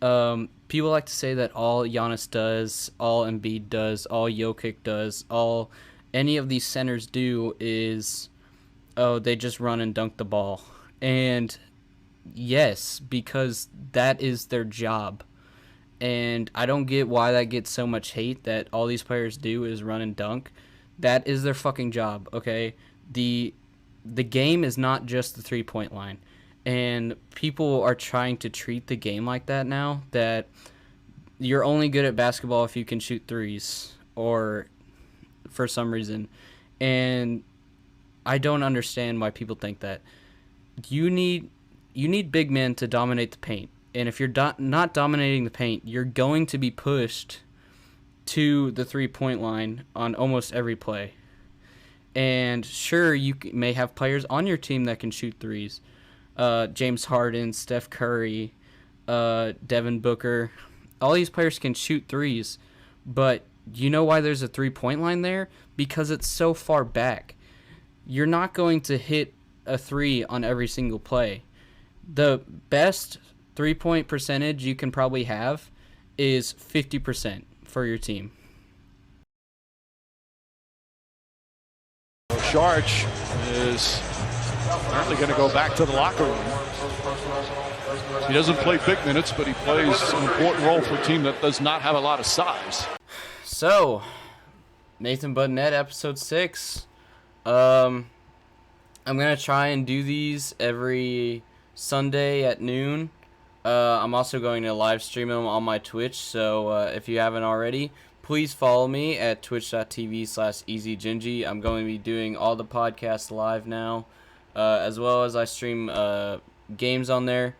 People like to say that all Giannis does, all Embiid does, all Jokic does, all any of these centers do is, oh, they just run and dunk the ball. And yes, because that is their job. And I don't get why that gets so much hate that all these players do is run and dunk. That is their fucking job, okay? The game is not just the 3-point line. And people are trying to treat the game like that now, that you're only good at basketball if you can shoot threes or for some reason. And I don't understand why people think that. You need big men to dominate the paint. And if you're not dominating the paint, you're going to be pushed to the 3-point line on almost every play. And sure, you may have players on your team that can shoot threes. James Harden, Steph Curry, Devin Booker. All these players can shoot threes. But you know why there's a 3-point line there? Because it's so far back. You're not going to hit a three on every single play. The best 3-point percentage you can probably have is 50% for your team. Sharch is apparently going to go back to the locker room. He doesn't play big minutes, but he plays an important role for a team that does not have a lot of size. So, Nathan Buttonette, episode 6. I'm going to try and do these every Sunday at noon. I'm also going to live stream them on my Twitch, so if you haven't already, please follow me at twitch.tv/easygingy. I'm going to be doing all the podcasts live now, as well as I stream games on there,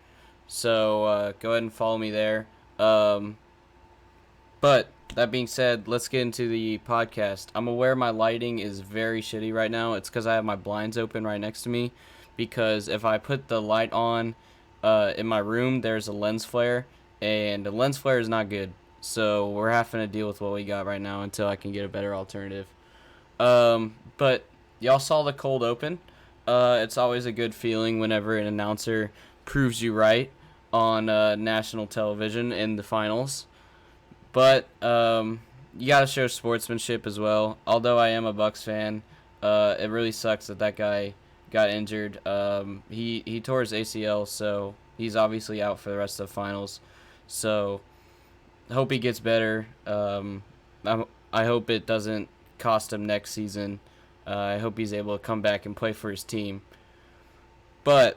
so go ahead and follow me there. But that being said, let's get into the podcast. I'm aware my lighting is very shitty right now. It's because I have my blinds open right next to me, because if I put the light on in my room, there's a lens flare, and the lens flare is not good. So we're having to deal with what we got right now until I can get a better alternative. But y'all saw the cold open. It's always a good feeling whenever an announcer proves you right on national television in the finals. But you got to show sportsmanship as well. Although I am a Bucks fan, it really sucks that guy got injured. He tore his ACL, so he's obviously out for the rest of the finals. So I hope he gets better. I hope it doesn't cost him next season. I hope he's able to come back and play for his team. But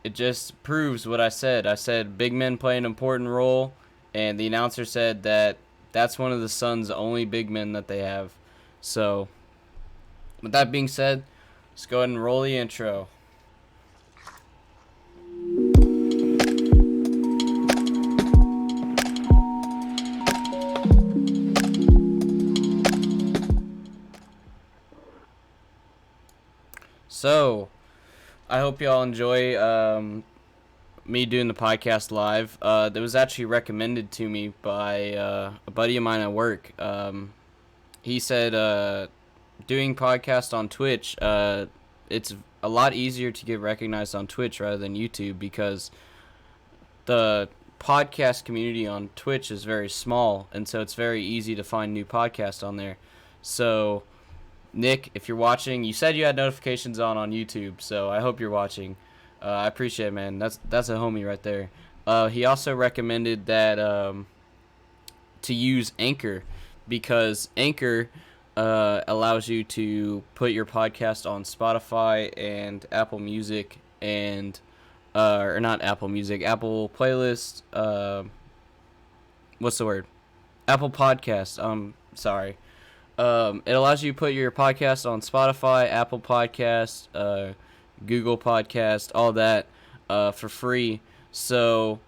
it just proves what I said. I said big men play an important role, and the announcer said that that's one of the Suns' only big men that they have. So, with that being said, let's go ahead and roll the intro. So, I hope y'all enjoy me doing the podcast live. That was actually recommended to me by a buddy of mine at work. He said doing podcast on Twitch, it's a lot easier to get recognized on Twitch rather than YouTube, because the podcast community on Twitch is very small, and so it's very easy to find new podcasts on there. So, Nick, if you're watching, you said you had notifications on YouTube, so I hope you're watching. I appreciate it, man. That's a homie right there. He also recommended that to use Anchor, because Anchor allows you to put your podcast on Spotify and Apple Music and or not Apple Music, Apple Playlist. What's the word? Apple Podcast. Sorry. It allows you to put your podcast on Spotify, Apple Podcast, Google Podcast, all that for free. So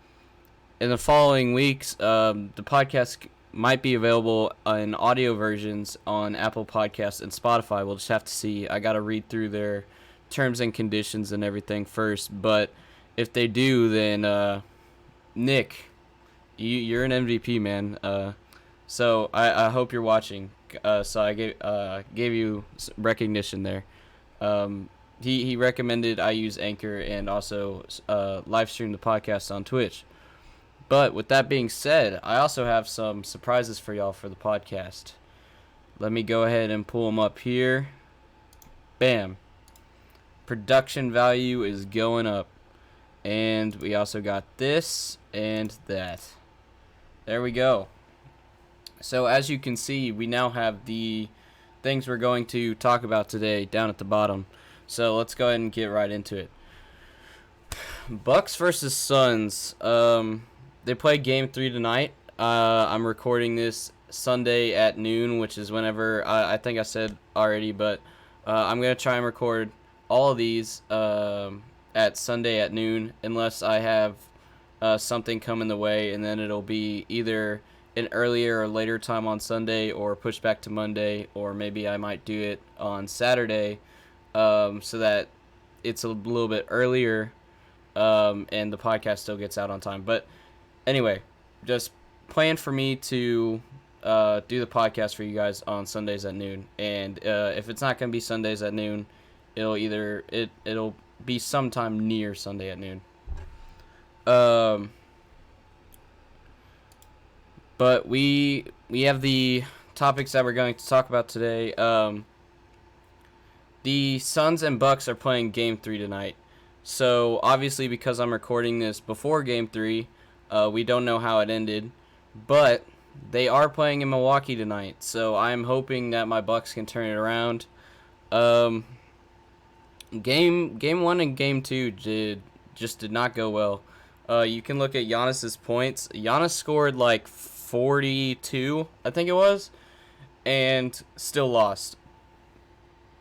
in the following weeks, the podcast might be available in audio versions on Apple Podcasts and Spotify. We'll just have to see. I got to read through their terms and conditions and everything first. But if they do, then Nick, you're an MVP, man. So I hope you're watching. So I gave you recognition there. He recommended I use Anchor and also live stream the podcast on Twitch. But with that being said, I also have some surprises for y'all for the podcast. Let me go ahead and pull them up here. Bam. Production value is going up. And we also got this and that. There we go. So as you can see, we now have the things we're going to talk about today down at the bottom. So let's go ahead and get right into it. Bucks versus Suns. They play game 3 tonight. I'm recording this Sunday at noon, which is whenever I think I said already, but I'm going to try and record all of these at Sunday at noon, unless I have something come in the way, and then it'll be either an earlier or later time on Sunday, or pushed back to Monday, or maybe I might do it on Saturday, so that it's a little bit earlier, and the podcast still gets out on time. But anyway, just plan for me to do the podcast for you guys on Sundays at noon, and if it's not going to be Sundays at noon, it'll be sometime near Sunday at noon. But we have the topics that we're going to talk about today. The Suns and Bucks are playing Game 3 tonight. So, obviously, because I'm recording this before Game 3, we don't know how it ended. But they are playing in Milwaukee tonight. So, I'm hoping that my Bucks can turn it around. Game 1 and Game 2 did not go well. You can look at Giannis's points. Giannis scored like 42, I think it was, and still lost.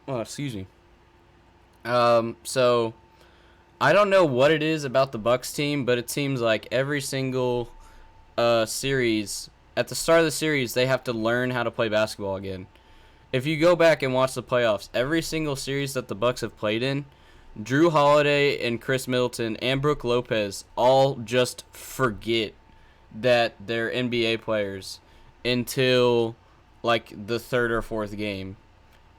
Oh, excuse me. So I don't know what it is about the Bucks team, but it seems like every single series, at the start of the series, they have to learn how to play basketball again. If you go back and watch the playoffs, every single series that the Bucks have played in, Drew Holiday and Chris Middleton and Brook Lopez all just forget that they're NBA players until like the third or fourth game.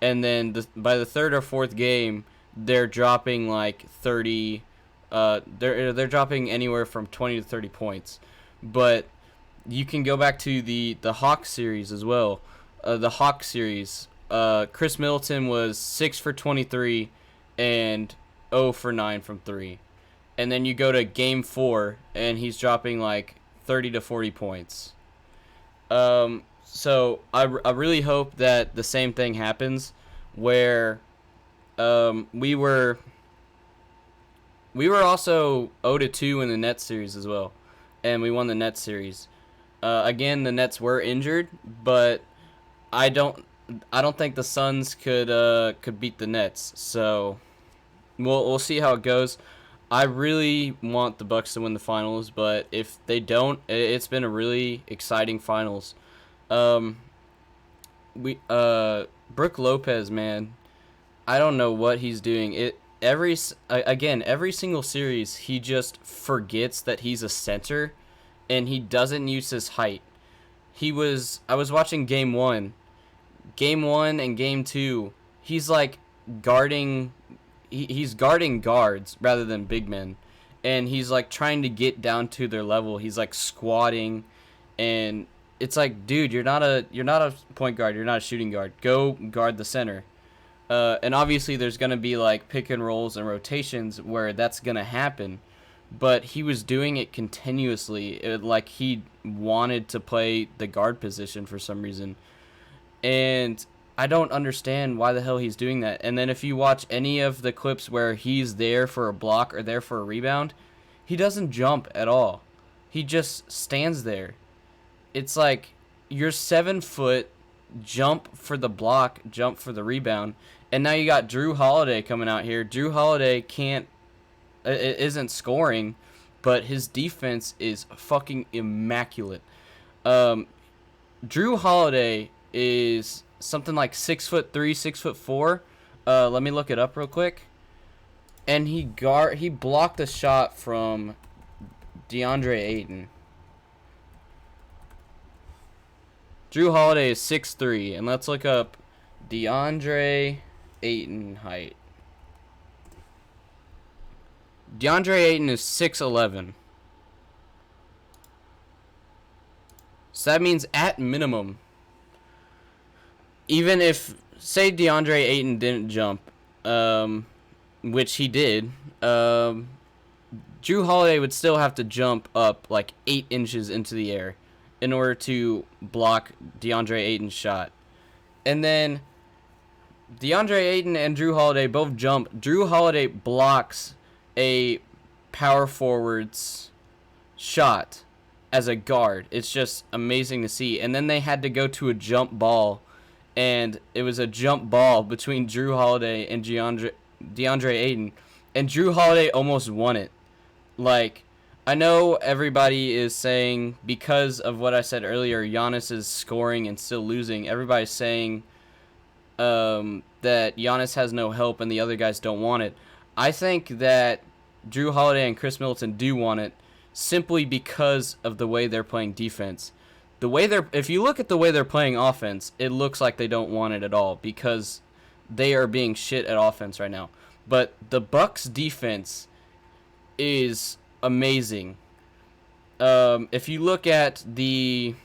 And then by the third or fourth game, they're dropping like 30 they're dropping anywhere from 20 to 30 points. But you can go back to the Hawks series as well. The Hawks series, Chris Middleton was 6 for 23 and 0 for 9 from 3. And then you go to Game 4, and he's dropping like 30 to 40 points. So I really hope that the same thing happens, where we were also 0-2 in the Nets series as well, and we won the Nets series. Again, the Nets were injured, but I don't think the Suns could beat the Nets. So we'll see how it goes. I really want the Bucks to win the finals, but if they don't, it's been a really exciting finals. Brook Lopez, man, I don't know what he's doing. Every single series he just forgets that he's a center, and he doesn't use his height. I was watching Game 1 and Game 2. He's like guarding. He's guarding guards rather than big men, and he's like trying to get down to their level. He's like squatting, and it's like, dude, you're not a point guard. You're not a shooting guard. Go guard the center. And obviously there's gonna be like pick and rolls and rotations where that's gonna happen, but he was doing it continuously. Like he wanted to play the guard position for some reason, and I don't understand why the hell he's doing that. And then if you watch any of the clips where he's there for a block or there for a rebound, he doesn't jump at all. He just stands there. It's like, you're 7 foot, jump for the block, jump for the rebound, and now you got Drew Holiday coming out here. Drew Holiday isn't scoring, but his defense is fucking immaculate. Drew Holiday is something like 6'3", 6'4". Let me look it up real quick. And he blocked a shot from DeAndre Ayton. Drew Holiday is 6'3", and let's look up DeAndre Ayton height. DeAndre Ayton is 6'11". So that means at minimum, even if, say, DeAndre Ayton didn't jump, which he did, Drew Holiday would still have to jump up like 8 inches into the air in order to block DeAndre Ayton's shot. And then DeAndre Ayton and Drew Holiday both jump. Drew Holiday blocks a power forward's shot as a guard. It's just amazing to see. And then they had to go to a jump ball, and it was a jump ball between Drew Holiday and DeAndre Ayton, and Drew Holiday almost won it. Like, I know everybody is saying, because of what I said earlier, Giannis is scoring and still losing. Everybody's saying that Giannis has no help and the other guys don't want it. I think that Drew Holiday and Chris Middleton do want it, simply because of the way they're playing defense. If you look at the way they're playing offense, it looks like they don't want it at all, because they are being shit at offense right now. But the Bucks defense is amazing. If you look at the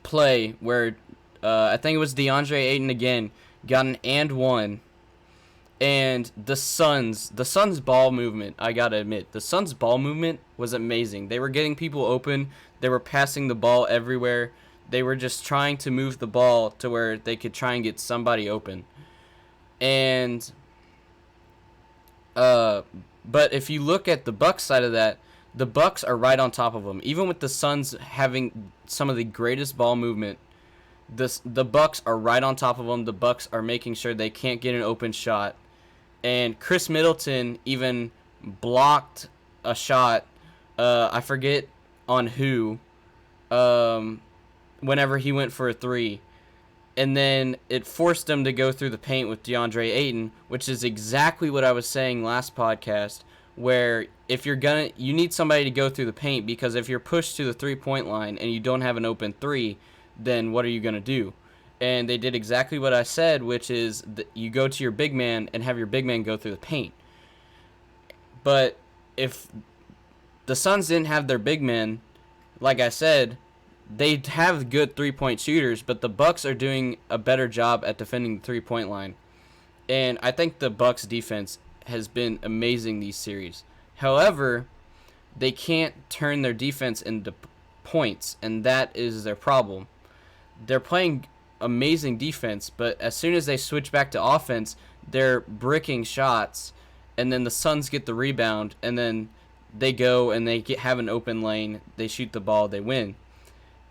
play where I think it was DeAndre Ayton again got an and one, and the Suns ball movement, I gotta admit, the Suns ball movement was amazing. They were getting people open. They were passing the ball everywhere. They were just trying to move the ball to where they could try and get somebody open. And but if you look at the Bucks side of that, the Bucks are right on top of them. Even with the Suns having some of the greatest ball movement, the Bucks are right on top of them. The Bucks are making sure they can't get an open shot. And Chris Middleton even blocked a shot, I forget on who, whenever he went for a three. And then it forced them to go through the paint with DeAndre Ayton, which is exactly what I was saying last podcast, where if you need somebody to go through the paint, because if you're pushed to the three-point line and you don't have an open three, then what are you going to do? And they did exactly what I said, which is that you go to your big man and have your big man go through the paint. But if the Suns didn't have their big men, like I said, they have good three-point shooters, but the Bucks are doing a better job at defending the three-point line. And I think the Bucks defense has been amazing these series. However, they can't turn their defense into points, and that is their problem. They're playing amazing defense, but as soon as they switch back to offense, they're bricking shots, and then the Suns get the rebound, and then they go and they have an open lane, they shoot the ball, they win.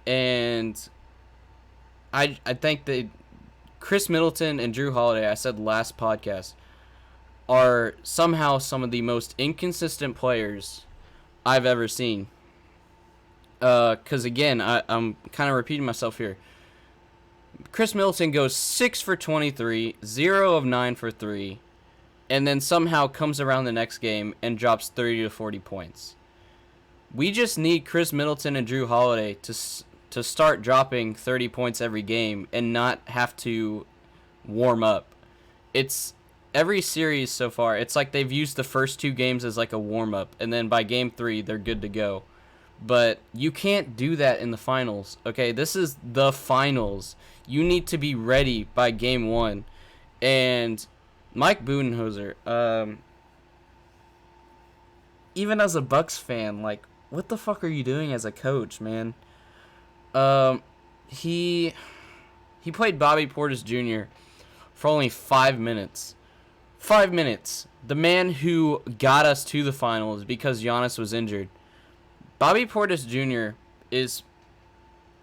And I think that Chris Middleton and Drew Holiday, I said last podcast, are somehow some of the most inconsistent players I've ever seen. Because, again, I'm kind of repeating myself here. Chris Middleton goes 6 for 23, 0 of 9 for 3, and then somehow comes around the next game and drops 30 to 40 points. We just need Chris Middleton and Drew Holiday to start dropping 30 points every game and not have to warm up. It's every series so far, it's like they've used the first 2 games as like a warm-up, and then by game 3, they're good to go. But you can't do that in the finals, okay? This is the finals. You need to be ready by game 1. And Mike Budenholzer, even as a Bucks fan, like, what the fuck are you doing as a coach, man? He played Bobby Portis Jr. for only 5 minutes. 5 minutes. The man who got us to the finals because Giannis was injured. Bobby Portis Jr. is,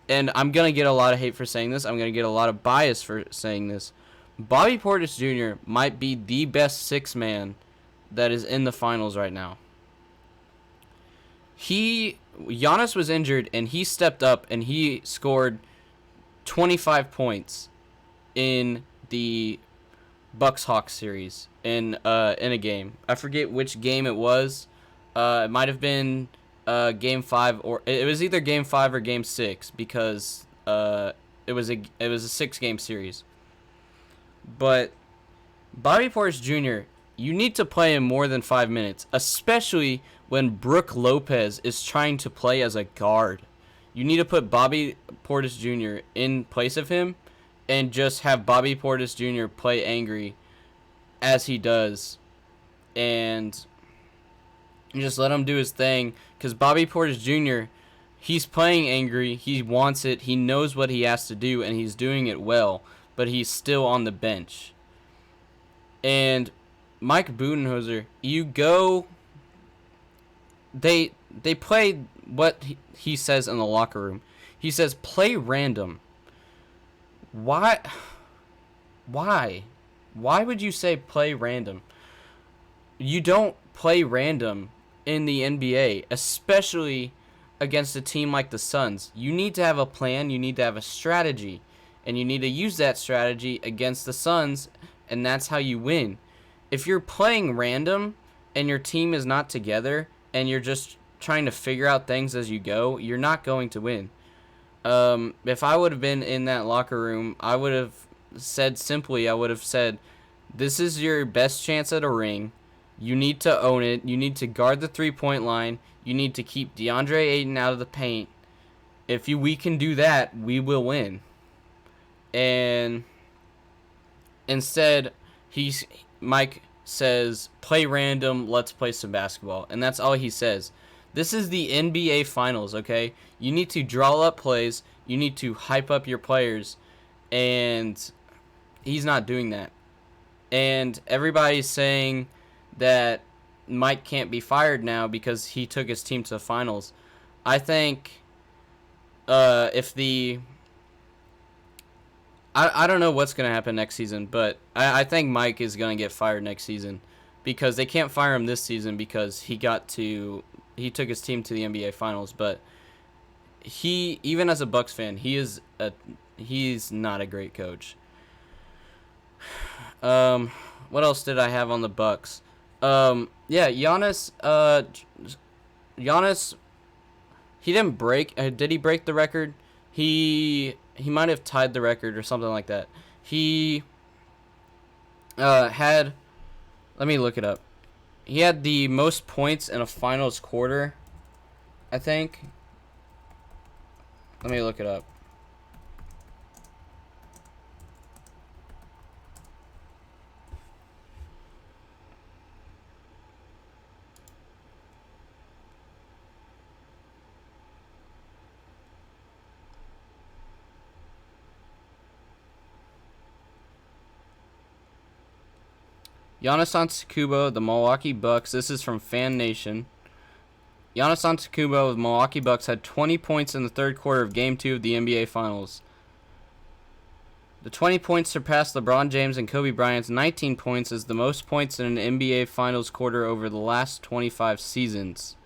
and I'm going to get a lot of hate for saying this, I'm going to get a lot of bias for saying this, Bobby Portis Jr. might be the best 6-man that is in the finals right now. Giannis was injured, and he stepped up, and he scored 25 points in the Bucks-Hawks series in a game. I forget which game it was. It might have been Game 5, or it was either Game 5 or Game 6, because it was a 6-game series. But Bobby Portis Jr., you need to play him more than 5 minutes, especially when Brook Lopez is trying to play as a guard. You need to put Bobby Portis Jr. in place of him and just have Bobby Portis Jr. play angry as he does. And just let him do his thing. Because Bobby Portis Jr., he's playing angry. He wants it. He knows what he has to do, and he's doing it well. But he's still on the bench. And Mike Budenholzer, you go... They play what he says in the locker room. He says, play random. Why? Why would you say play random? You don't play random in the NBA, especially against a team like the Suns. You need to have a plan. You need to have a strategy. And you need to use that strategy against the Suns, and that's how you win. If you're playing random and your team is not together and you're just trying to figure out things as you go, you're not going to win. If I would have been in that locker room, I would have said, this is your best chance at a ring. You need to own it. You need to guard the three-point line. You need to keep DeAndre Ayton out of the paint. If we can do that, we will win. And instead, Mike says, play random, let's play some basketball. And that's all he says. This is the NBA Finals, okay? You need to draw up plays. You need to hype up your players. And he's not doing that. And everybody's saying that Mike can't be fired now because he took his team to the finals. I think if the... I don't know what's going to happen next season, but I think Mike is going to get fired next season because they can't fire him this season because he took his team to the NBA Finals. But he, even as a Bucks fan, he's not a great coach. What else did I have on the Bucks? Giannis. Giannis. He didn't break. Did he break the record? He might have tied the record or something like that. He had... Let me look it up. He had the most points in a finals quarter, I think. Let me look it up. Giannis Antetokounmpo, the Milwaukee Bucks. This is from Fan Nation. Giannis Antetokounmpo of the Milwaukee Bucks had 20 points in the third quarter of Game 2 of the NBA Finals. The 20 points surpassed LeBron James and Kobe Bryant's 19 points as the most points in an NBA Finals quarter over the last 25 seasons.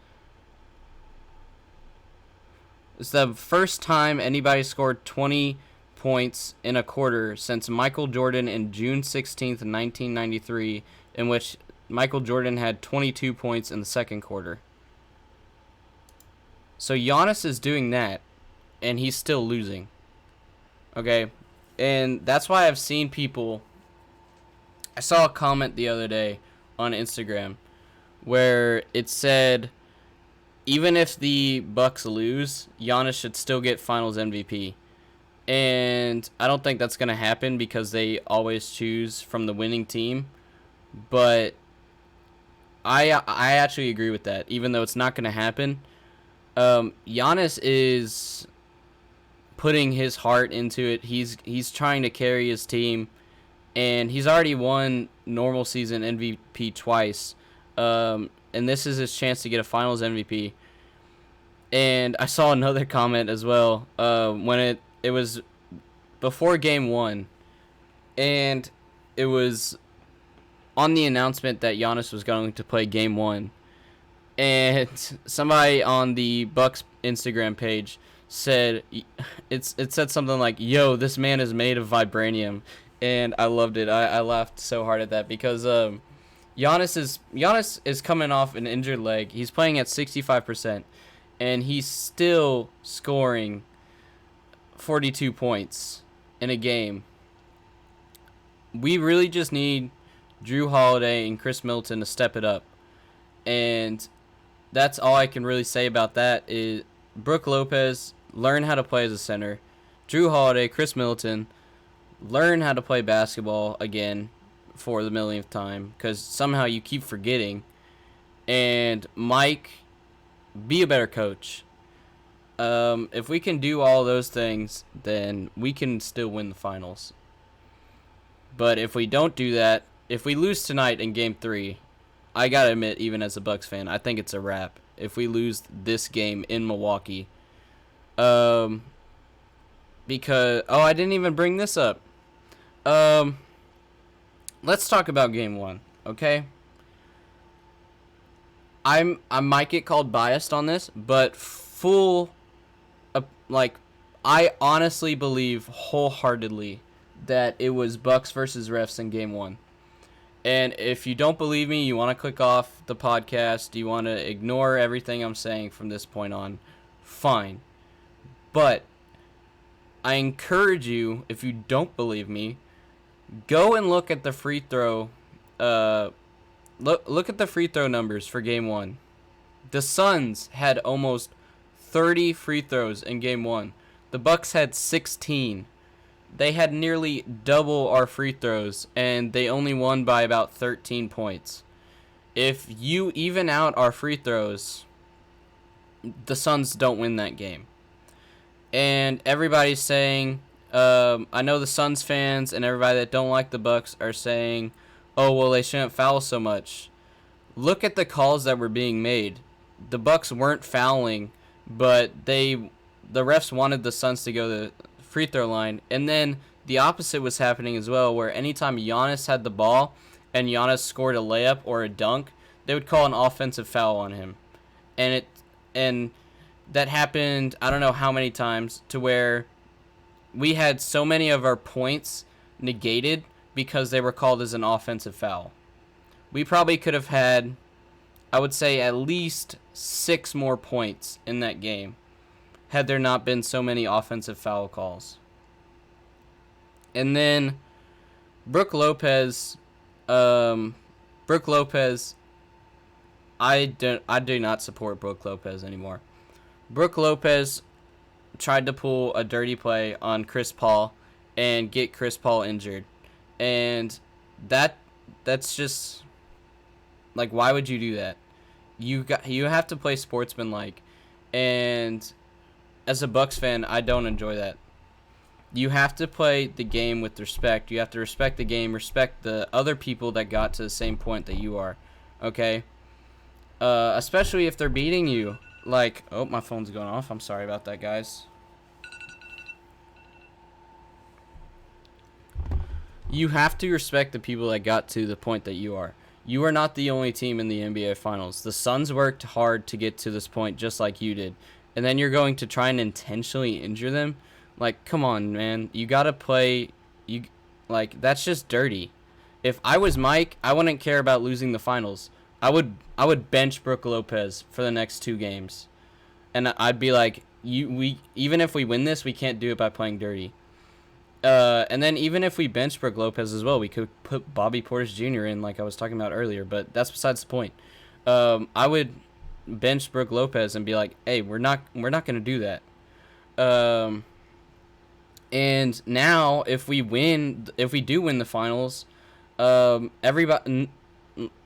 It's the first time anybody scored 20 points in a quarter since Michael Jordan in June 16th, 1993, in which Michael Jordan had 22 points in the second quarter. So Giannis is doing that, and he's still losing. Okay? And that's why I've seen people... I saw a comment the other day on Instagram where it said, even if the Bucks lose, Giannis should still get Finals MVP. And I don't think that's going to happen because they always choose from the winning team. But I actually agree with that, even though it's not going to happen. Giannis is putting his heart into it. He's trying to carry his team. And he's already won normal season MVP twice. And this is his chance to get a Finals MVP. And I saw another comment as well when it was before Game 1, and it was on the announcement that Giannis was going to play Game 1, and somebody on the Bucks Instagram page said, it said something like, yo, this man is made of vibranium, and I loved it. I laughed so hard at that because Giannis is coming off an injured leg. He's playing at 65%, and he's still scoring 42 points in a game. We really just need Drew Holiday and Chris Middleton to step it up. And that's all I can really say about that. Is Brook Lopez, learn how to play as a center. Drew Holiday, Chris Middleton, learn how to play basketball again for the millionth time, because somehow you keep forgetting. And Mike, be a better coach. If we can do all those things, then we can still win the finals. But if we don't do that, if we lose tonight in Game 3, I gotta admit, even as a Bucks fan, I think it's a wrap. If we lose this game in Milwaukee, because I didn't even bring this up. Let's talk about Game 1, okay? I might get called biased on this, but I honestly believe wholeheartedly that it was Bucks versus refs in Game 1. And if you don't believe me, you want to click off the podcast, you want to ignore everything I'm saying from this point on, fine. But I encourage you, if you don't believe me, go and look at the free throw. Look at the free throw numbers for Game 1. The Suns had almost 30 free throws in Game 1. The Bucks had 16. They had nearly double our free throws, and they only won by about 13 points. If you even out our free throws, the Suns don't win that game. And everybody's saying, I know the Suns fans and everybody that don't like the Bucks are saying, oh, well, they shouldn't foul so much. Look at the calls that were being made. The Bucks weren't fouling, but the refs wanted the Suns to go to the free throw line. And then the opposite was happening as well, where anytime Giannis had the ball and Giannis scored a layup or a dunk, they would call an offensive foul on him. And that happened, I don't know how many times, to where we had so many of our points negated because they were called as an offensive foul. We probably could have had, I would say, at least 6 more points in that game had there not been so many offensive foul calls. And then Brook Lopez, I do not support Brook Lopez anymore. Brook Lopez tried to pull a dirty play on Chris Paul and get Chris Paul injured. And that's just, like, why would you do that? You have to play sportsmanlike. And as a Bucks fan, I don't enjoy that. You have to play the game with respect. You have to respect the game, respect the other people that got to the same point that you are. Okay? Especially if they're beating you. Like, oh, my phone's going off. I'm sorry about that, guys. You have to respect the people that got to the point that you are. You are not the only team in the NBA Finals. The Suns worked hard to get to this point just like you did. And then you're going to try and intentionally injure them? Like, come on, man. You got to play. That's just dirty. If I was Mike, I wouldn't care about losing the finals. I would bench Brook Lopez for the next 2 games. And I'd be like, even if we win this, we can't do it by playing dirty. And then even if we bench Brook Lopez as well, we could put Bobby Portis Jr. in, like I was talking about earlier, but that's besides the point. I would bench Brook Lopez and be like, hey, we're not going to do that. And now if we do win the finals, everybody,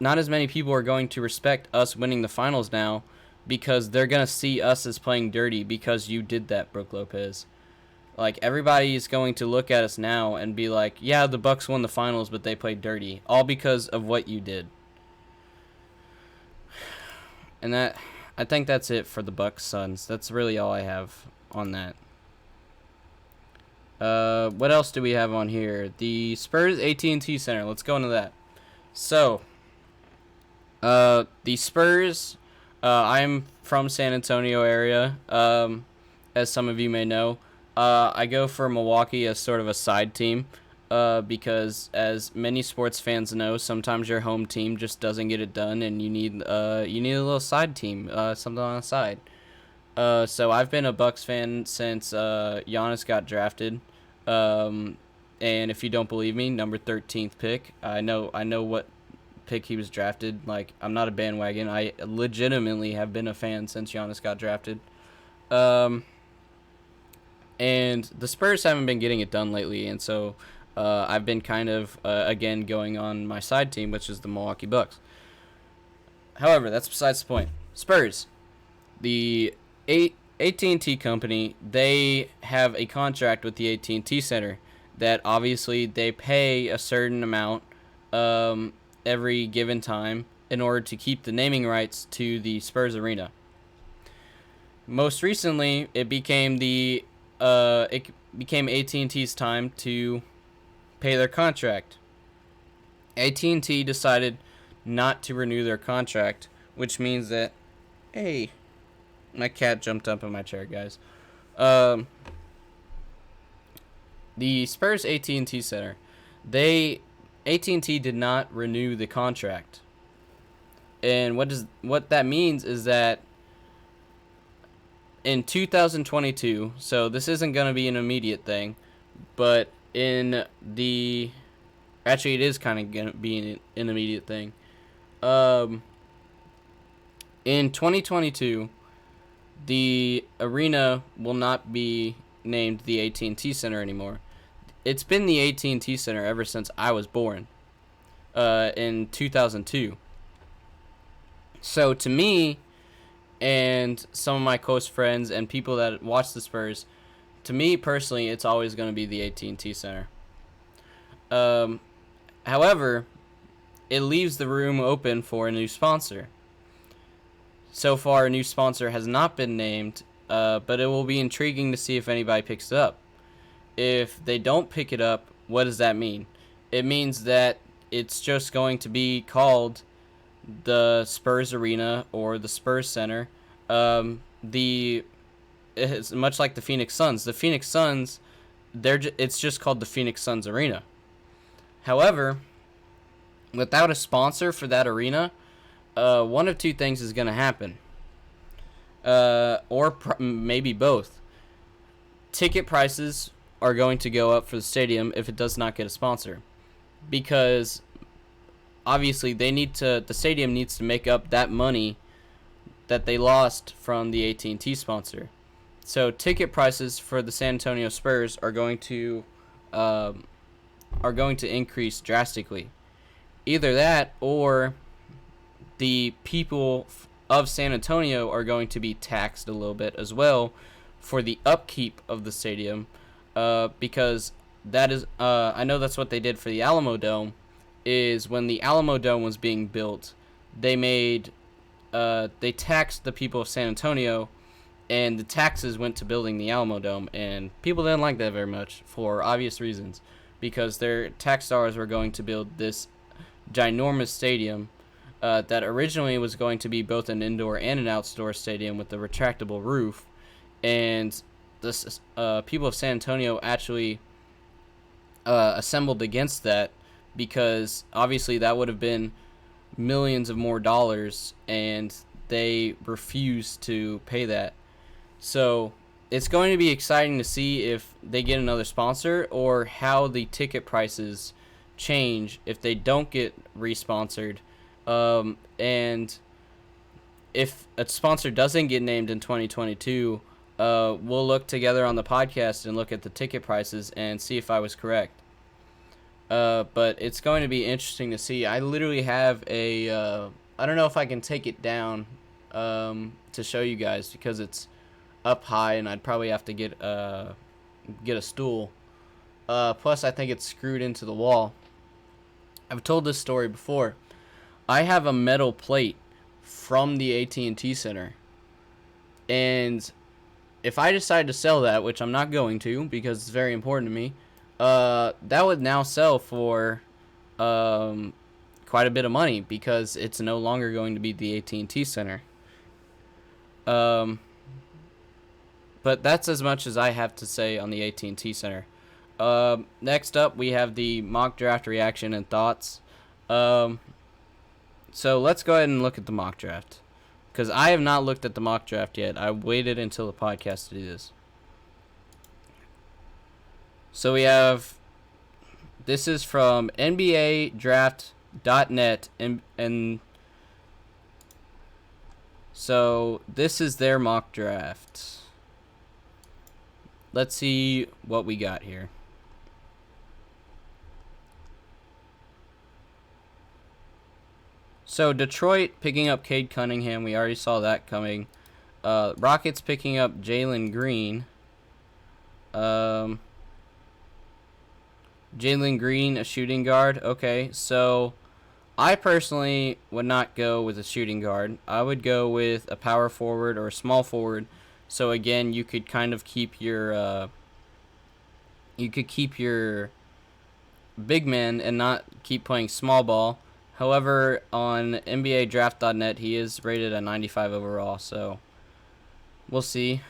not as many people are going to respect us winning the finals now, because they're going to see us as playing dirty because you did that, Brook Lopez. Like, everybody is going to look at us now and be like, yeah, the Bucks won the finals, but they played dirty, all because of what you did. And I think that's it for the Bucks Suns. That's really all I have on that. What else do we have on here? The Spurs AT&T Center. Let's go into that. So, the Spurs, I'm from San Antonio area, as some of you may know. I go for Milwaukee as sort of a side team, because as many sports fans know, sometimes your home team just doesn't get it done, and you need a little side team, something on the side. So I've been a Bucks fan since Giannis got drafted. And if you don't believe me, number 13th pick. I know what pick he was drafted. Like, I'm not a bandwagon. I legitimately have been a fan since Giannis got drafted. And the Spurs haven't been getting it done lately, and so I've been kind of, again, going on my side team, which is the Milwaukee Bucks. However, that's besides the point. Spurs, the AT&T company, they have a contract with the AT&T Center that obviously they pay a certain amount every given time in order to keep the naming rights to the Spurs arena. Most recently, it became AT&T's time to pay their contract. AT&T decided not to renew their contract, which means that, hey, my cat jumped up in my chair, guys. The Spurs AT&T Center, AT&T did not renew the contract, and what that means is that in 2022, so this isn't going to be an immediate thing, but actually it is kind of going to be an immediate thing. In 2022, the arena will not be named the AT&T Center anymore. It's been the AT&T Center ever since I was born, in 2002. So to me, and some of my close friends and people that watch the Spurs, to me personally, it's always going to be the AT&T Center. However, it leaves the room open for a new sponsor. So far, a new sponsor has not been named, but it will be intriguing to see if anybody picks it up. If they don't pick it up, what does that mean? It means that it's just going to be called the Spurs Arena or the Spurs Center. It's much like the Phoenix Suns. The Phoenix Suns, it's just called the Phoenix Suns Arena. However, without a sponsor for that arena, one of two things is going to happen, or maybe both. Ticket prices are going to go up for the stadium if it does not get a sponsor, because obviously the stadium needs to make up that money that they lost from the AT&T sponsor. So ticket prices for the San Antonio Spurs are going to increase drastically. Either that, or the people of San Antonio are going to be taxed a little bit as well for the upkeep of the stadium, because that is I know that's what they did for the Alamo Dome. Is when the Alamo Dome was being built, they taxed the people of San Antonio, and the taxes went to building the Alamo Dome, and people didn't like that very much for obvious reasons, because their tax dollars were going to build this ginormous stadium that originally was going to be both an indoor and an outdoor stadium with a retractable roof, and the people of San Antonio actually assembled against that, because obviously that would have been millions of more dollars, and they refused to pay that. So it's going to be exciting to see if they get another sponsor, or how the ticket prices change if they don't get re-sponsored. And if a sponsor doesn't get named in 2022, we'll look together on the podcast and look at the ticket prices and see if I was correct. But it's going to be interesting to see. I literally have I don't know if I can take it down to show you guys, because it's up high and I'd probably have to get a stool. Plus, I think it's screwed into the wall. I've told this story before. I have a metal plate from the AT&T Center, and if I decide to sell that, which I'm not going to because it's very important to me, that would now sell for quite a bit of money, because it's no longer going to be the AT&T Center. But that's as much as I have to say on the AT&T Center. Next up, we have the mock draft reaction and thoughts. So let's go ahead and look at the mock draft, because I have not looked at the mock draft yet. I waited until the podcast to do this. So we have, this is from NBADraft.net, and so this is their mock draft. let's see what we got here. So Detroit picking up Cade Cunningham. We already saw that coming. Rockets picking up Jalen Green. Jalen Green, a shooting guard. Okay, so I personally would not go with a shooting guard. I would go with a power forward or a small forward. So again, you could kind of keep your big men and not keep playing small ball. However, on NBADraft.net, he is rated a 95 overall, so we'll see.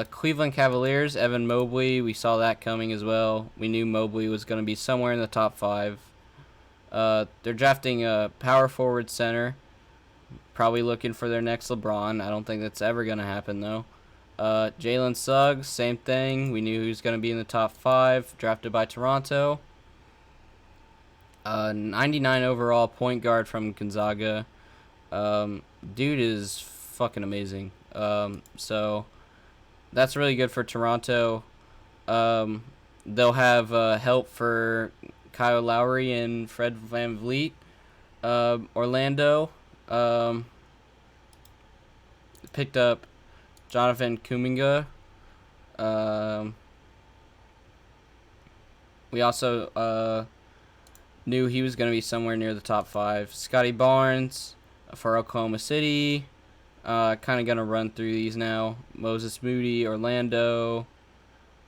Cleveland Cavaliers, Evan Mobley, we saw that coming as well. We knew Mobley was going to be somewhere in the top 5. They're drafting a power forward center, probably looking for their next LeBron. I don't think that's ever going to happen, though. Jalen Suggs, same thing. We knew he was going to be in the top 5, drafted by Toronto. 99 overall point guard from Gonzaga. Dude is fucking amazing. So that's really good for Toronto. They'll have help for Kyle Lowry and Fred VanVleet. Orlando picked up Jonathan Kuminga. We also knew he was going to be somewhere near the top 5. Scotty Barnes for Oklahoma City. Kind of going to run through these now. Moses Moody, Orlando.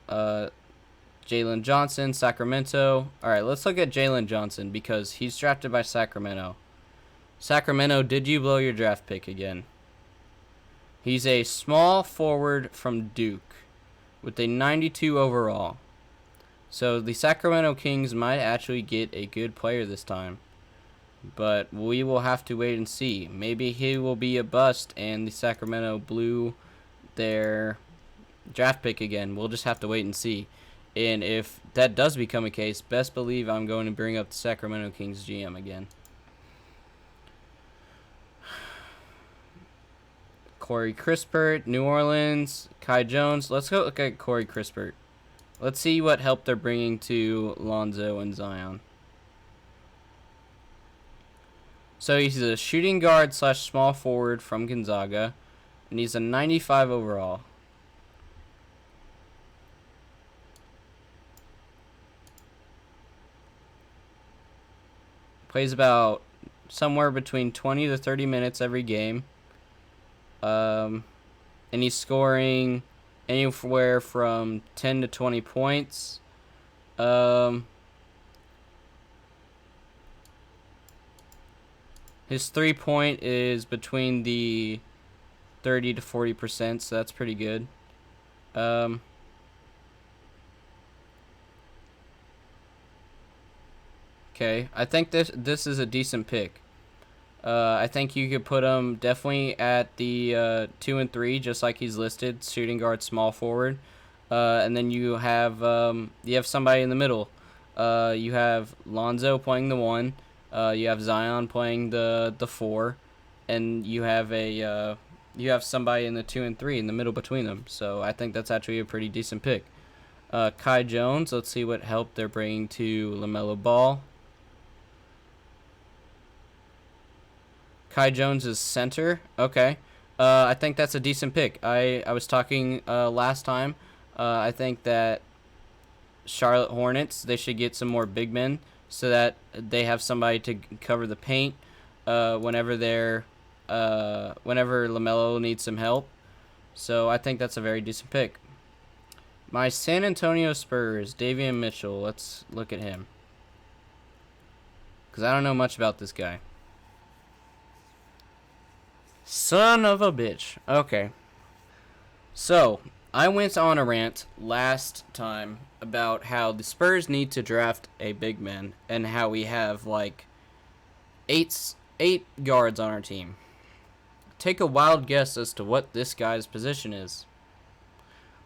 Jalen Johnson, Sacramento. All right, let's look at Jalen Johnson because he's drafted by Sacramento. Sacramento, did you blow your draft pick again? He's a small forward from Duke with a 92 overall. So the Sacramento Kings might actually get a good player this time. But we will have to wait and see. Maybe he will be a bust and the Sacramento blew their draft pick again. We'll just have to wait and see. And if that does become a case, best believe I'm going to bring up the Sacramento Kings GM again. Corey Crispert, New Orleans, Kai Jones. Let's go look at Corey Crispert. Let's see what help they're bringing to Lonzo and Zion. So he's a shooting guard / small forward from Gonzaga, and he's a 95 overall. Plays about somewhere between 20 to 30 minutes every game. And he's scoring anywhere from 10 to 20 points. His 3-point is between the 30 to 40%, so that's pretty good. Okay, I think this is a decent pick. I think you could put him definitely at the 2 and 3, just like he's listed, shooting guard, small forward. And then you have somebody in the middle. You have Lonzo playing the 1. You have Zion playing the 4, and you have somebody in the 2 and 3 in the middle between them. So I think that's actually a pretty decent pick. Kai Jones. Let's see what help they're bringing to LaMelo Ball. Kai Jones is center. Okay. I think that's a decent pick. I was talking last time. I think that Charlotte Hornets, they should get some more big men so that they have somebody to cover the paint whenever LaMelo needs some help. So I think that's a very decent pick. My San Antonio Spurs, Davion Mitchell. Let's look at him, because I don't know much about this guy. Son of a bitch. Okay. So, I went on a rant last time about how the Spurs need to draft a big man and how we have like eight guards on our team. Take a wild guess as to what this guy's position is.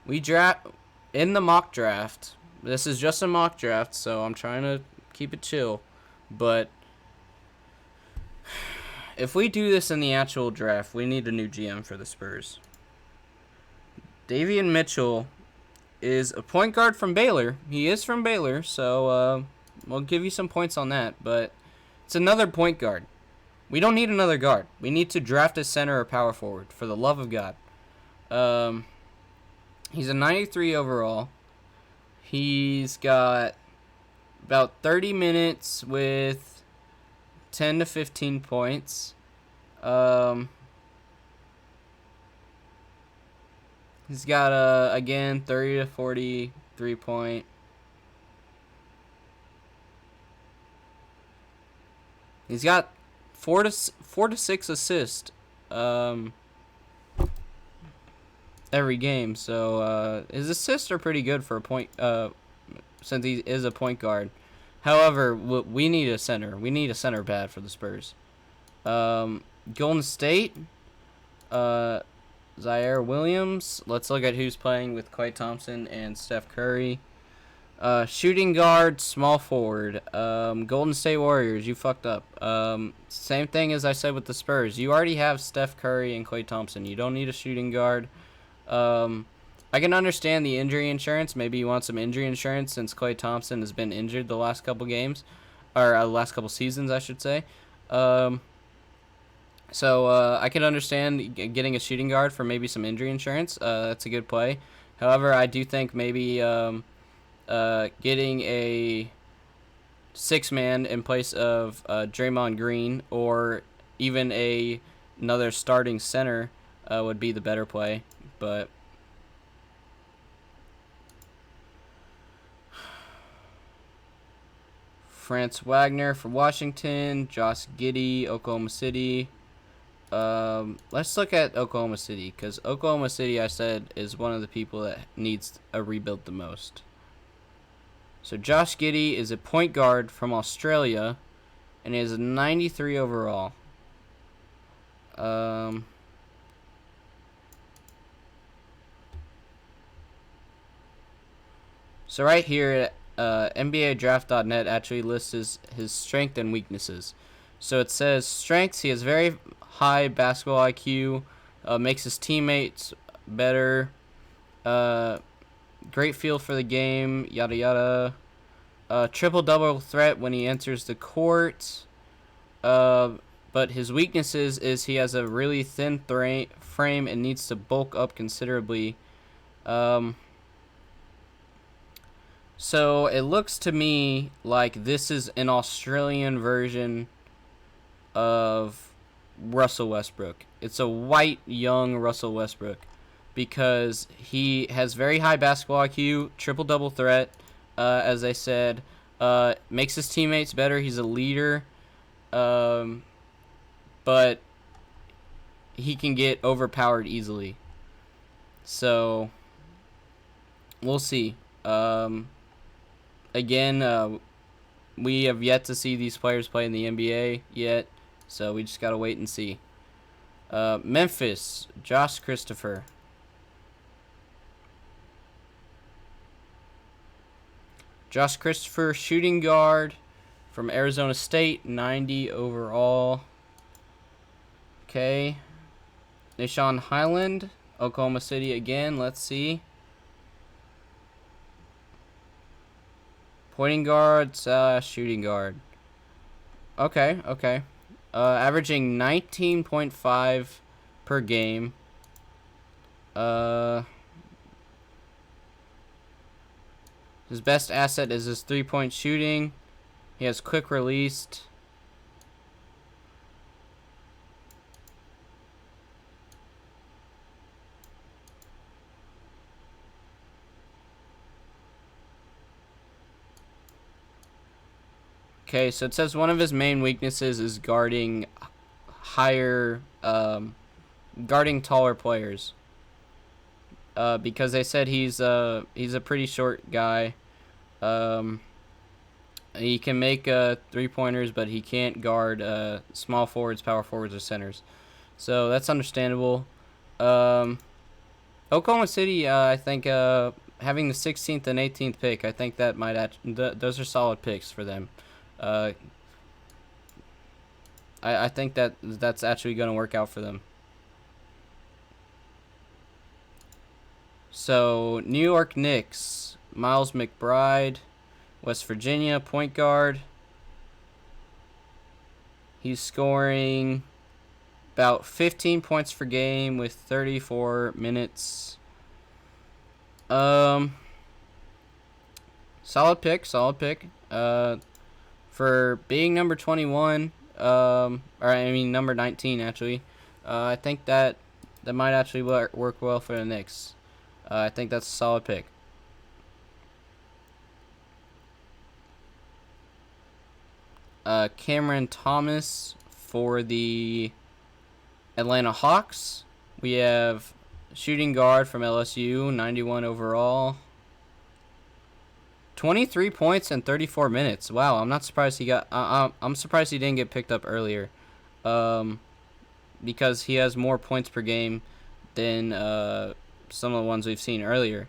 We draft in the mock draft. This is just a mock draft, so I'm trying to keep it chill, but if we do this in the actual draft, we need a new GM for the Spurs. Davion Mitchell is a point guard from Baylor. He is from Baylor, so we'll give you some points on that. But it's another point guard. We don't need another guard. We need to draft a center or power forward, for the love of God. He's a 93 overall. He's got about 30 minutes with 10 to 15 points. He's got, again, 30 to 40 3-point. He's got 4 to 6 assists every game. So his assists are pretty good for a point, since he is a point guard. However, we need a center. We need a center bad for the Spurs. Golden State, Zaire Williams. Let's look at who's playing with Klay Thompson and Steph Curry. Shooting guard, small forward. Golden State Warriors, you fucked up. Same thing as I said with the Spurs. You already have Steph Curry and Klay Thompson. You don't need a shooting guard. I can understand the injury insurance. Maybe you want some injury insurance since Klay Thompson has been injured the last couple games. Or last couple seasons, I should say. So I can understand getting a shooting guard for maybe some injury insurance. That's a good play. However, I do think maybe getting a 6-man in place of Draymond Green or even another starting center would be the better play. But France Wagner from Washington, Josh Giddey, Oklahoma City. Let's look at Oklahoma City, because Oklahoma City, I said, is one of the people that needs a rebuild the most. So Josh Giddey is a point guard from Australia, and he is a 93 overall. So right here, NBADraft.net actually lists his strengths and weaknesses. So it says strengths: he has very high basketball IQ, makes his teammates better, great feel for the game, yada yada. Triple-double threat when he enters the court. But his weaknesses is he has a really thin frame and needs to bulk up considerably. So it looks to me like this is an Australian version of Russell Westbrook. It's a white, young Russell Westbrook because he has very high basketball IQ, triple-double threat, as I said, makes his teammates better. He's a leader, but he can get overpowered easily. So we'll see. Again, we have yet to see these players play in the NBA yet, so we just got to wait and see. Memphis, Josh Christopher. Josh Christopher, shooting guard from Arizona State, 90 overall. Okay. Nishan Highland, Oklahoma City again, let's see. Pointing guard, shooting guard. Okay. Averaging 19.5 per game. His best asset is his 3-point shooting. He has quick released. Okay, so it says one of his main weaknesses is guarding guarding taller players. Because they said he's a pretty short guy. He can make 3-pointers, but he can't guard small forwards, power forwards, or centers. So that's understandable. Oklahoma City, I think, having the 16th and 18th pick, I think that might those are solid picks for them. I think that's actually going to work out for them. So, New York Knicks, Miles McBride, West Virginia, point guard. He's scoring about 15 points per game with 34 minutes. Solid pick. For being number 21, number 19 actually. I think that might actually work well for the Knicks. I think that's a solid pick. Cameron Thomas for the Atlanta Hawks. We have shooting guard from LSU, 91 overall. 23 points in 34 minutes. Wow, I'm not surprised he got. I'm surprised he didn't get picked up earlier, because he has more points per game than some of the ones we've seen earlier.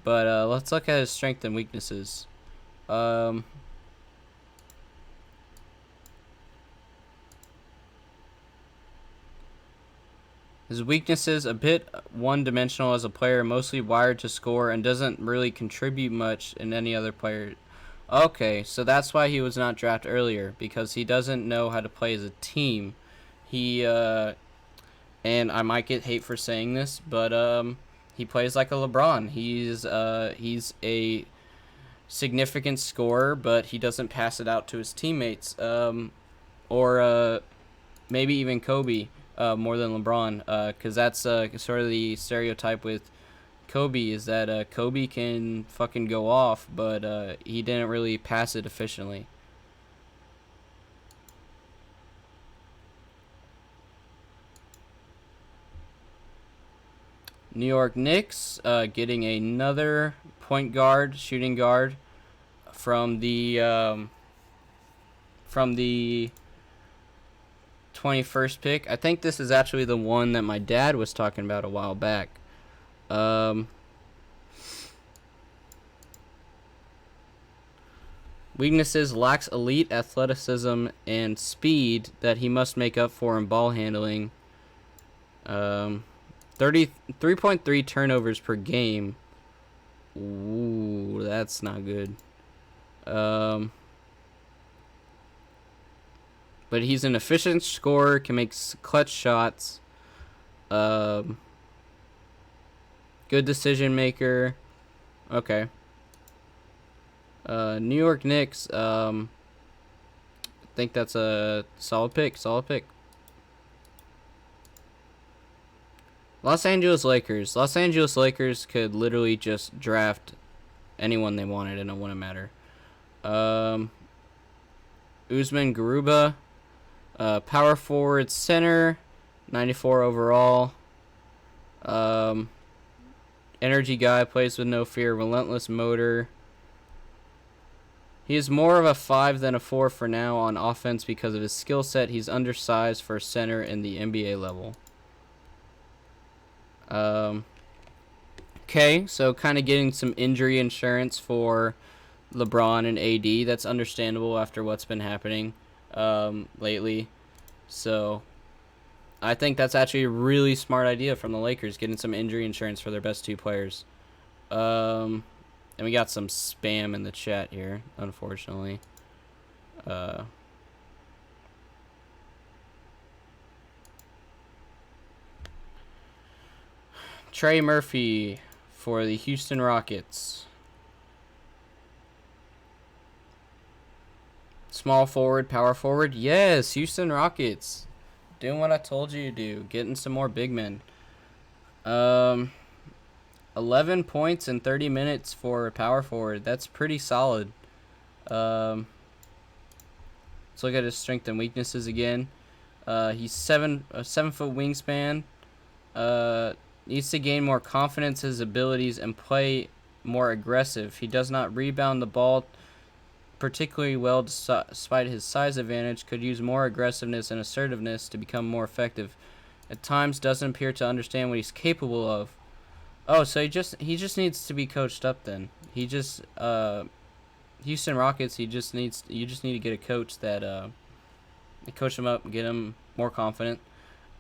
But let's look at his strengths and weaknesses. His weaknesses, a bit one-dimensional as a player, mostly wired to score, and doesn't really contribute much in any other player. Okay, so that's why he was not drafted earlier, because he doesn't know how to play as a team. And I might get hate for saying this, but he plays like a LeBron. He's a significant scorer, but he doesn't pass it out to his teammates, or maybe even Kobe. More than LeBron, because that's sort of the stereotype with Kobe, is that Kobe can fucking go off, but he didn't really pass it efficiently. New York Knicks getting another point guard, shooting guard from the 21st pick. I think this is actually the one that my dad was talking about a while back. Weaknesses: lacks elite athleticism and speed that he must make up for in ball handling. 33.3 turnovers per game. Ooh, that's not good. But he's an efficient scorer, can make clutch shots. Good decision maker. Okay. New York Knicks. I think that's a solid pick. Los Angeles Lakers. Los Angeles Lakers could literally just draft anyone they wanted and it wouldn't matter. Usman Garuba. Power forward, center, 94 overall. Energy guy, plays with no fear, relentless motor. He is more of a 5 than a 4 for now on offense because of his skill set. He's undersized for center in the NBA level. Okay, so kind of getting some injury insurance for LeBron and AD. That's understandable after what's been happening lately. So I think that's actually a really smart idea from the Lakers, getting some injury insurance for their best two players. And we got some spam in the chat here, unfortunately. Trey Murphy for the Houston Rockets. Small forward, power forward. Yes, Houston Rockets. Doing what I told you to do. Getting some more big men. 11 points in 30 minutes for a power forward. That's pretty solid. Let's look at his strengths and weaknesses again. He's a 7-foot wingspan. Needs to gain more confidence in his abilities and play more aggressive. He does not rebound the ball particularly well despite his size advantage. Could use more aggressiveness and assertiveness to become more effective. At times doesn't appear to understand what he's capable of. Oh, so he just needs to be coached up then. He just Houston Rockets, you just need to get a coach that coach him up, get him more confident.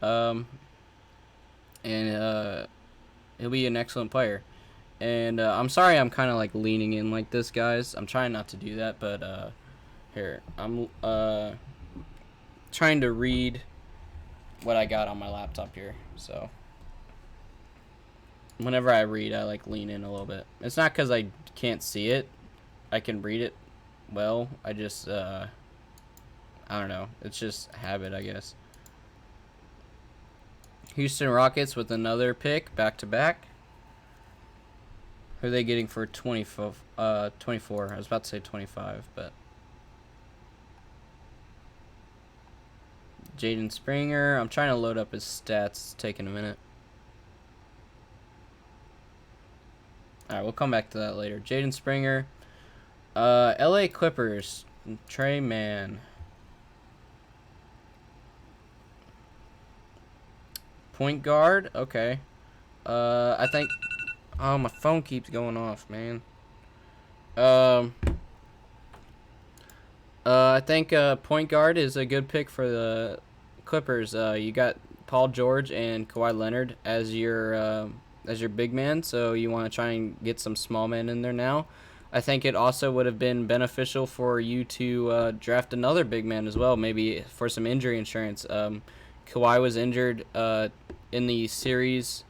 And he'll be an excellent player. And I'm sorry I'm kind of like leaning in like this, guys. I'm trying not to do that, but here, I'm trying to read what I got on my laptop here. So whenever I read, I like lean in a little bit. It's not because I can't see it. I can read it well. I just I don't know. It's just habit, I guess. Houston Rockets with another pick back to back. Who are they getting for 24? I was about to say 25, but Jaden Springer. I'm trying to load up his stats. It's taking a minute. All right, we'll come back to that later. Jaden Springer. LA Clippers. Trey Mann. Point guard. Okay. I think. Oh, my phone keeps going off, man. I think point guard is a good pick for the Clippers. You got Paul George and Kawhi Leonard as your big man, so you want to try and get some small men in there now. I think it also would have been beneficial for you to draft another big man as well, maybe for some injury insurance. Kawhi was injured in the series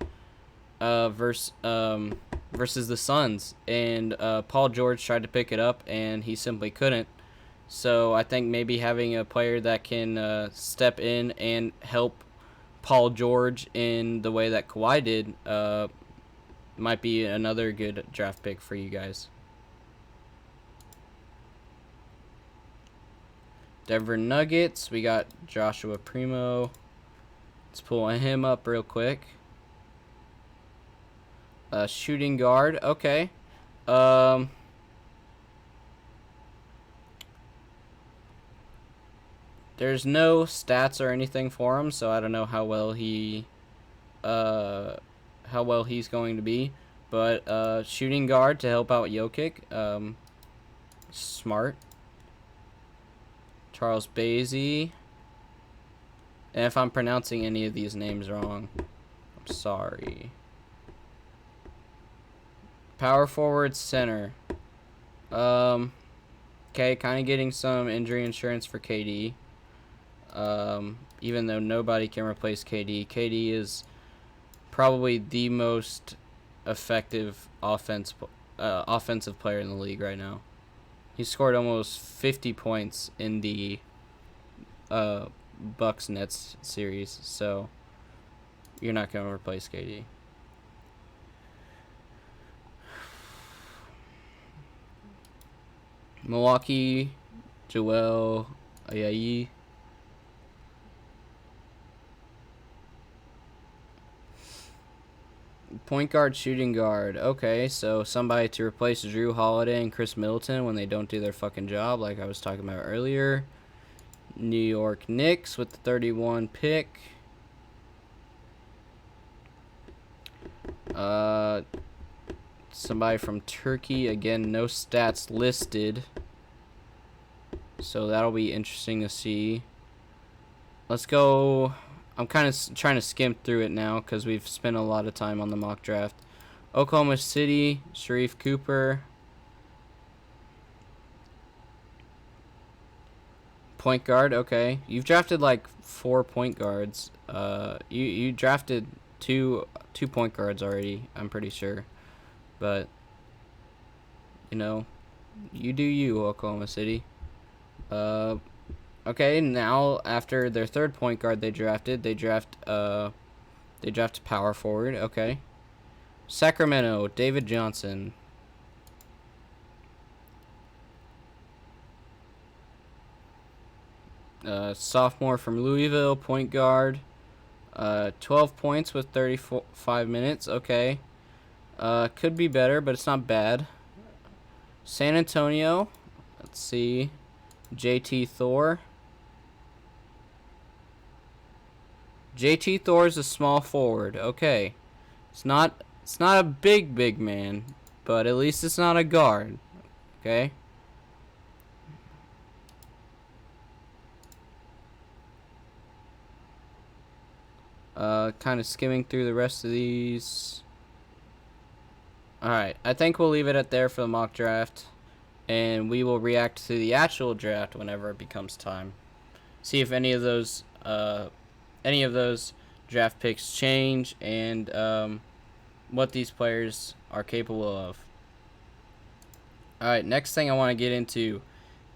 versus the Suns, and Paul George tried to pick it up, and he simply couldn't. So I think maybe having a player that can step in and help Paul George in the way that Kawhi did might be another good draft pick for you guys. Denver Nuggets, we got Joshua Primo. Let's pull him up real quick. Shooting guard, okay. There's no stats or anything for him, so I don't know how well he's going to be. But shooting guard to help out Jokic, smart. Charles Basie. And if I'm pronouncing any of these names wrong, I'm sorry. Power forward, center. Okay, kind of getting some injury insurance for KD. Even though nobody can replace KD. KD is probably the most effective offensive player in the league right now. He scored almost 50 points in the Bucks Nets series, so you're not going to replace KD. Milwaukee, Joel Ayayi. Point guard, shooting guard. Okay, so somebody to replace Drew Holiday and Chris Middleton when they don't do their fucking job, like I was talking about earlier. New York Knicks with the 31 pick. Somebody from Turkey. Again, no stats listed. So that'll be interesting to see. Let's go. I'm kind of trying to skim through it now because we've spent a lot of time on the mock draft. Oklahoma City, Sharif Cooper. Point guard, okay. You've drafted like 4 point guards. You drafted two point guards already, I'm pretty sure. But, you know, you do you, Oklahoma City. Okay, now after their third point guard they draft power forward, okay. Sacramento, David Johnson. Sophomore from Louisville, point guard. 12 points with 35 minutes, okay. Could be better, but it's not bad. San Antonio, let's see. JT Thor. JT Thor is a small forward. Okay. It's not a big man, but at least it's not a guard. Okay? Kind of skimming through the rest of these. All right, I think we'll leave it at there for the mock draft, and we will react to the actual draft whenever it becomes time. See if any of those draft picks change, and what these players are capable of. All right, next thing I want to get into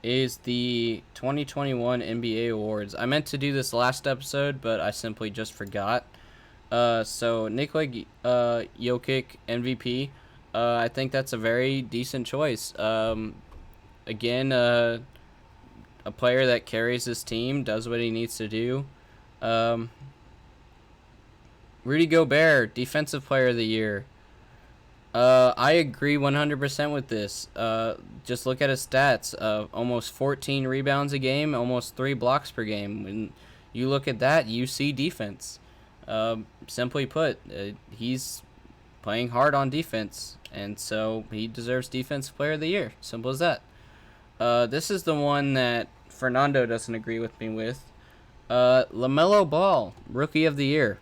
is the 2021 NBA awards. I meant to do this last episode, but I simply just forgot. So Nikola Jokic MVP. I think that's a very decent choice. Again, a player that carries his team, does what he needs to do. Rudy Gobert, Defensive Player of the Year. I agree 100% with this. Just look at his stats. Almost 14 rebounds a game, almost 3 blocks per game. When you look at that, you see defense. Simply put, he's playing hard on defense, and so he deserves Defensive Player of the Year. Simple as that. This is the one that Fernando doesn't agree with me with. LaMelo Ball, Rookie of the Year.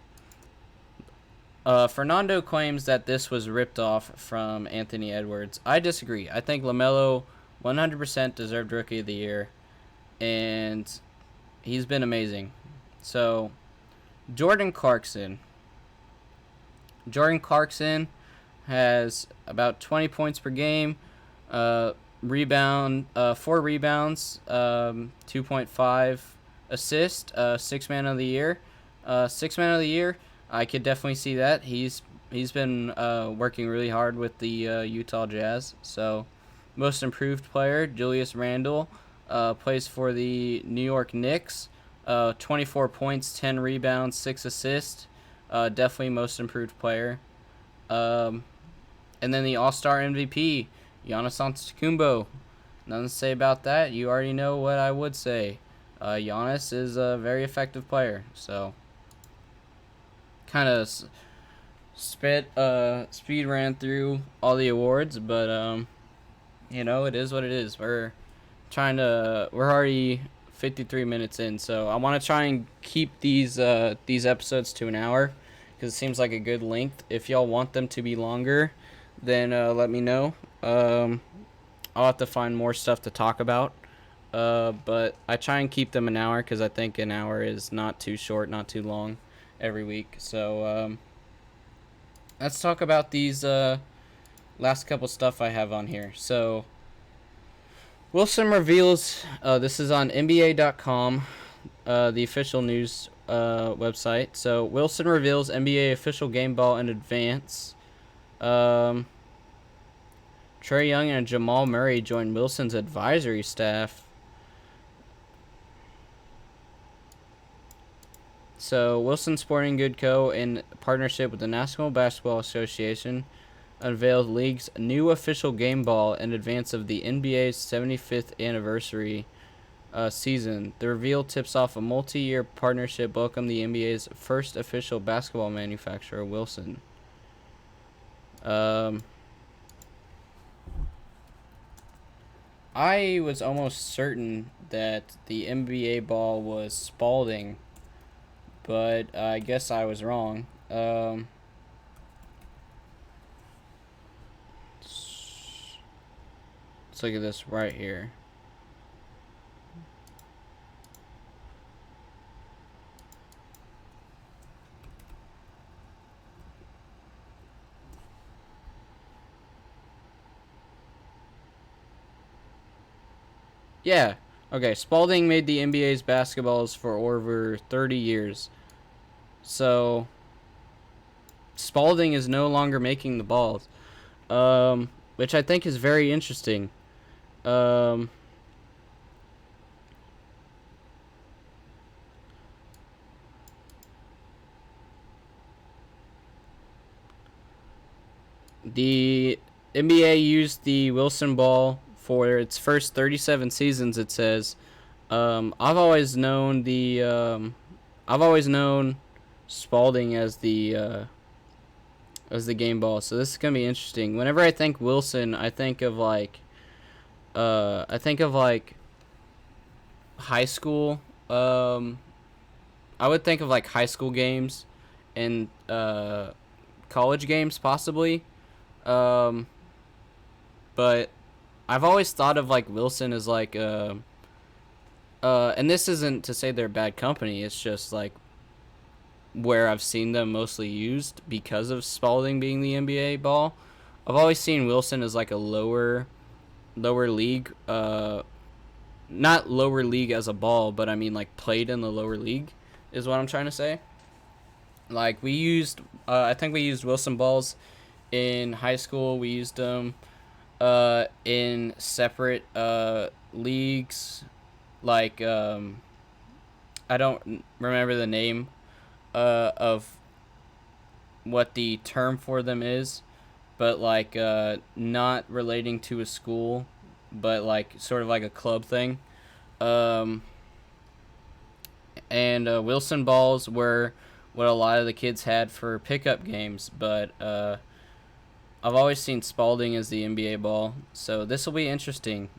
Fernando claims that this was ripped off from Anthony Edwards. I disagree. I think LaMelo 100% deserved Rookie of the Year, and he's been amazing. So, Jordan Clarkson. Jordan Clarkson has about 20 points per game, 4 rebounds, 2.5 assists, 6 man of the year. 6 man of the year, I could definitely see that. He's been working really hard with the Utah Jazz. So, most improved player, Julius Randle, plays for the New York Knicks. 24 points, 10 rebounds, 6 assists. Definitely most improved player. And then the All-Star MVP, Giannis Antetokounmpo. Nothing to say about that. You already know what I would say. Giannis is a very effective player. So, kind of speed ran through all the awards, but it is what it is. We're already 53 minutes in, so I want to try and keep these episodes to an hour, because it seems like a good length. If y'all want them to be longer, then let me know. I'll have to find more stuff to talk about, but I try and keep them an hour, because I think an hour is not too short, not too long every week. So let's talk about these last couple stuff I have on here. So Wilson reveals, this is on NBA.com, the official news website. So Wilson reveals NBA official game ball in advance. Trae Young and Jamal Murray join Wilson's advisory staff. So Wilson Sporting Good Co., in partnership with the National Basketball Association, unveiled league's new official game ball in advance of the NBA's 75th anniversary season. The reveal tips off a multi-year partnership welcomed the NBA's first official basketball manufacturer, Wilson. I was almost certain that the NBA ball was Spalding, but I guess I was wrong. Let's look at this right here. Yeah, okay, Spalding made the NBA's basketballs for over 30 years. So, Spalding is no longer making the balls, which I think is very interesting. The NBA used the Wilson ball for its first 37 seasons, it says. I've always known Spalding as the game ball, so this is gonna be interesting. Whenever I think Wilson, I think of like high school. I would think of like high school games and college games possibly. Um, but I've always thought of like Wilson as like and this isn't to say they're a bad company. It's just like where I've seen them mostly used because of Spalding being the NBA ball. I've always seen Wilson as like a lower league, not lower league as a ball, but I mean like played in the lower league is what I'm trying to say. Like we used, I think we used Wilson balls in high school. We used them in separate leagues. Like I don't remember the name of what the term for them is, but like not relating to a school, but like sort of like a club thing. Um, and Wilson balls were what a lot of the kids had for pickup games, but I've always seen Spalding as the NBA ball, so this will be interesting.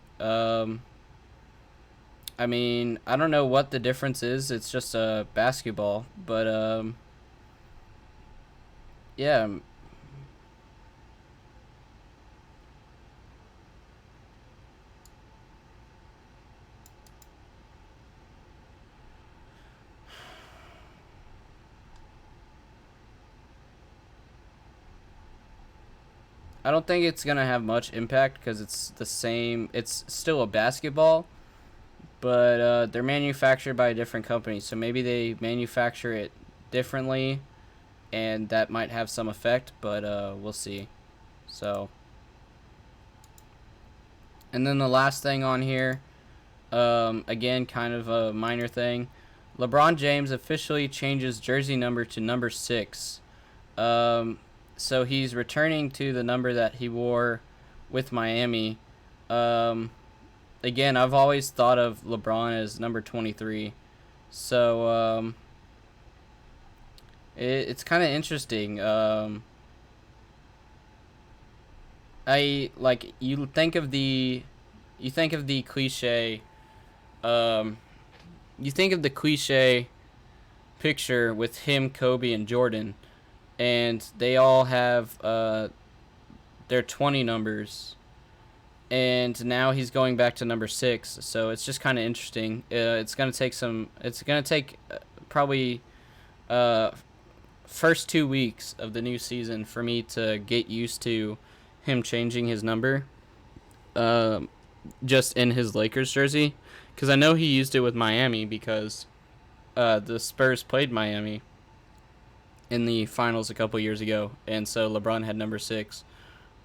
I mean, I don't know what the difference is. It's just a basketball, but yeah. I don't think it's gonna have much impact because it's the same. It's still a basketball, but they're manufactured by a different company, so maybe they manufacture it differently, and that might have some effect. But we'll see. So, and then the last thing on here, again, kind of a minor thing. LeBron James officially changes jersey number to number 6. So he's returning to the number that he wore with Miami. Again, I've always thought of LeBron as number 23. So it's kind of interesting. I like you think of the cliche um, you think of the cliche picture with him, Kobe, and Jordan, and they all have their 20 numbers, and now he's going back to number 6. So it's just kind of interesting. It's gonna take some. It's gonna take probably uh, first 2 weeks of the new season for me to get used to him changing his number. Just in his Lakers jersey, because I know he used it with Miami because the Spurs played Miami in the finals a couple years ago, and so LeBron had number 6.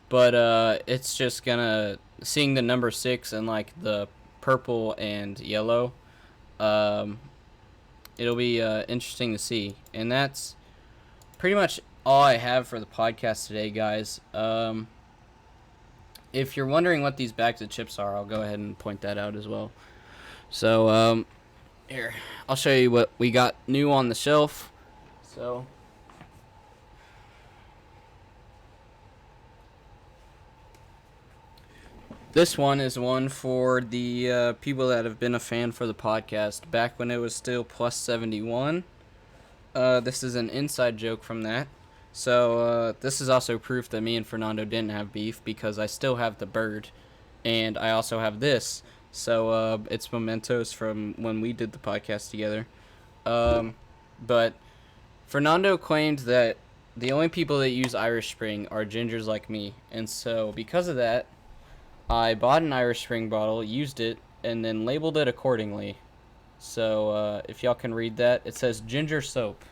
But it's just gonna seeing the number 6 and like the purple and yellow. Um, it'll be interesting to see, and that's pretty much all I have for the podcast today, guys. If you're wondering what these bags of chips are, I'll go ahead and point that out as well. So here, I'll show you what we got new on the shelf. So this one is one for the people that have been a fan for the podcast back when it was still plus 71. This is an inside joke from that. So this is also proof that me and Fernando didn't have beef because I still have the bird, and I also have this. So it's mementos from when we did the podcast together. But Fernando claimed that the only people that use Irish Spring are gingers like me, and so because of that, I bought an Irish Spring bottle, used it, and then labeled it accordingly. So if y'all can read that, it says ginger soap.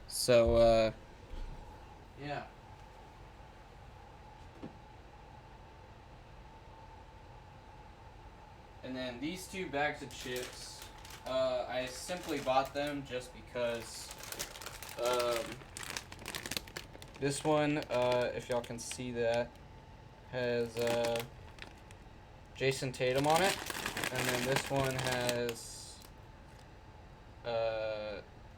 So yeah. And then these 2 bags of chips, I simply bought them just because this one, if y'all can see that, has Jason Tatum on it, and then this one has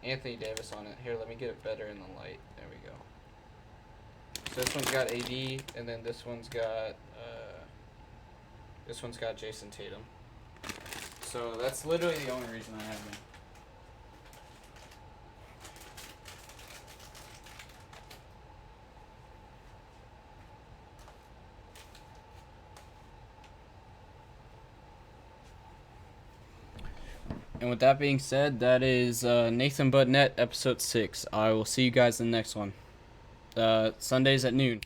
Anthony Davis on it. Here, let me get it better in the light. There we go. So this one's got AD, and then this one's got Jason Tatum. So that's literally the only reason I have them. And with that being said, that is Nathan But Net episode 6. I will see you guys in the next one. Sundays at noon.